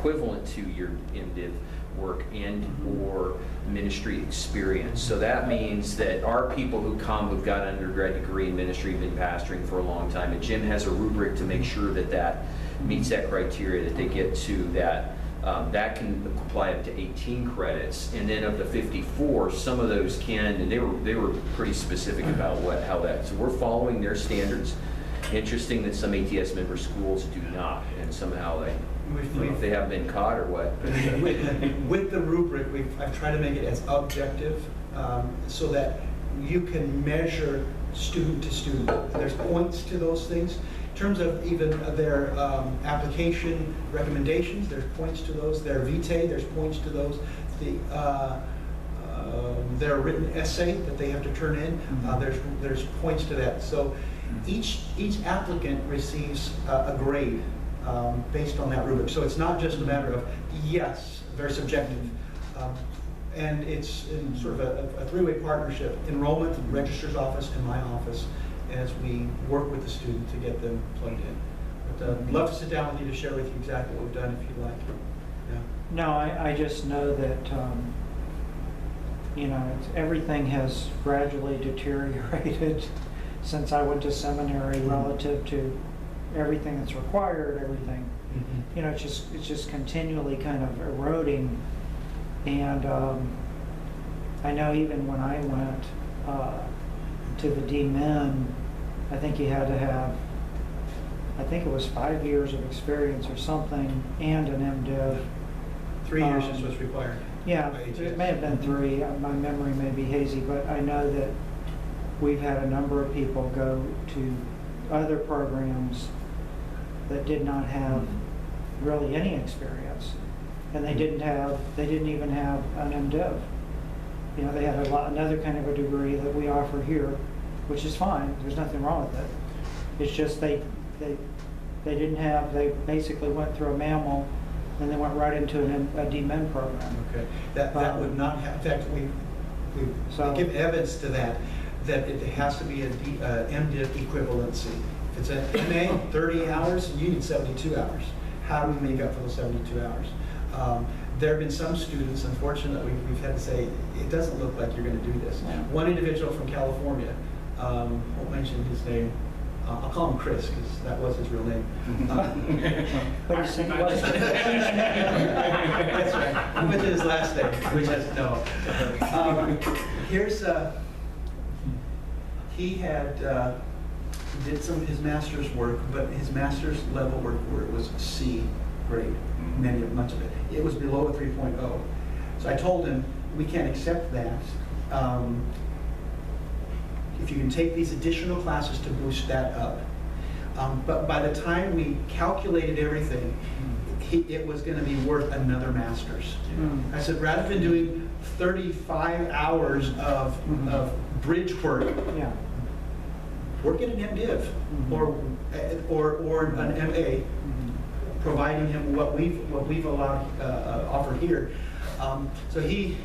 equivalent to your MDiv work and or ministry experience. So that means that our people who come who've got an undergrad degree in ministry, been pastoring for a long time, and Jim has a rubric to make sure that that meets that criteria, that they get to that. That can apply up to 18 credits, and then of the 54, some of those can, and they were pretty specific about how that. So we're following their standards. Interesting that some ATS member schools do not, and somehow they, I don't know if they haven't been caught or what. But with the rubric, I've tried to make it as objective, so that you can measure student to student. There's points to those things. In terms of even their application recommendations, there's points to those. Their vitae, there's points to those. Their written essay that they have to turn in, there's points to that. So each applicant receives a grade based on that rubric. So it's not just a matter of, yes, very subjective. And it's in sort of a three-way partnership: enrollment, registrar's office, and my office, as we work with the student to get them plugged in. But I'd love to sit down with you to share with you exactly what we've done if you'd like. Yeah. No, I just know that, you know, everything has gradually deteriorated since I went to seminary relative to everything that's required, everything. You know, it's just continually kind of eroding. And I know even when I went to the D-Min, I think you had to have, I think it was 5 years of experience or something, and an MDiv. 3 years is what's required. Yeah, it may have been 3. My memory may be hazy, but I know that we've had a number of people go to other programs that did not have really any experience, and they didn't even have an MDiv. You know, they had another kind of a degree that we offer here, which is fine. There's nothing wrong with it. It's just they didn't have. They basically went through a mammal, and they went right into a D-Min program. Okay, that would not have. In fact, we give evidence to that it has to be a MDiv equivalency. If it's an MA, 30 hours, you need 72 hours. How do we make up for those 72 hours? There have been some students, unfortunately, we've had to say, it doesn't look like you're going to do this. Yeah. One individual from California, won't mention his name, I'll call him Chris, because that was his real name. But he said he wasn't. That's right. I went to his last name, which is no. He had did some of his master's work, but his master's level work where it was C grade, much of it. It was below a 3.0. So I told him, we can't accept that. If you can take these additional classes to boost that up. But by the time we calculated everything, it was going to be worth another master's. I said, rather than doing 35 hours of bridge work, work at an MDiv or an MA, providing him what we've allowed offered here. So he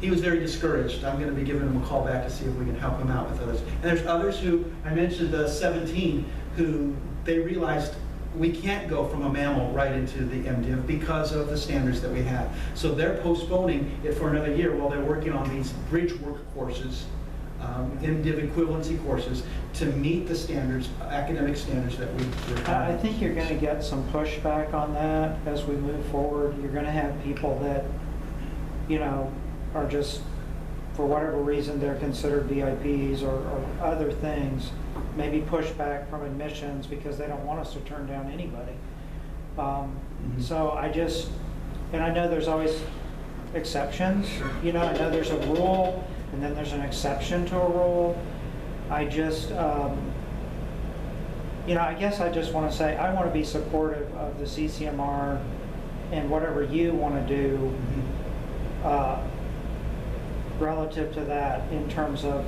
was very discouraged. I'm going to be giving him a call back to see if we can help him out with others. And there's others who, I mentioned the 17, who they realized we can't go from a mammal right into the MDiv because of the standards that we have. So they're postponing it for another year while they're working on these bridge work courses, MDiv equivalency courses, to meet the standards, academic standards that we require. I think you're going to get some pushback on that as we move forward. You're going to have people that, you know, are just, for whatever reason, they're considered VIPs or other things, maybe pushback from admissions because they don't want us to turn down anybody. So I know there's always exceptions. You know, I know there's a rule and then there's an exception to a rule. I just, you know, I guess I just want to say I want to be supportive of the CCMR and whatever you want to do relative to that, in terms of,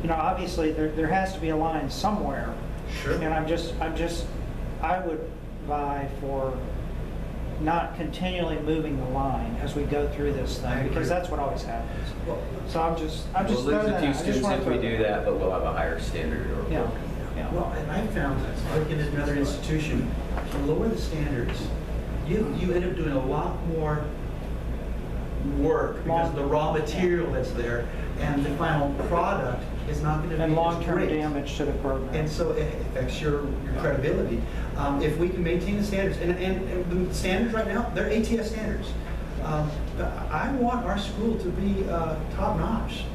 you know, obviously there has to be a line somewhere. Sure. And I would vie for not continually moving the line as we go through this thing, because that's what always happens. Well, so I'm just we'll lose a few students if we do that, but we'll have a higher standard. Yeah. Well, and I found, working at another institution, to lower the standards, you end up doing a lot more work because of the raw material that's there, and the final product is not going to be And as long-term great. damage to the program. And so it affects your credibility. If we can maintain the standards, and the standards right now, they're ATS standards. I want our school to be top-notch,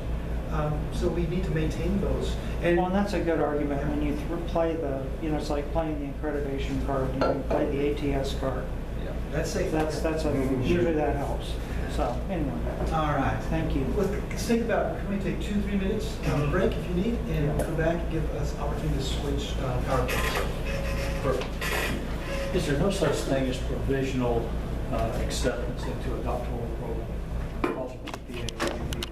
so we need to maintain those. Well, and that's a good argument. When you play the, it's like playing the accreditation card, you can play the ATS card. That's safe. Usually that helps. So, anyway. All right. Thank you. Let's think about, can we take 2-3 minutes break if you need, and come back and give us opportunity to switch PowerPoints. Perfect. Is there no such thing as provisional acceptance into a doctoral program?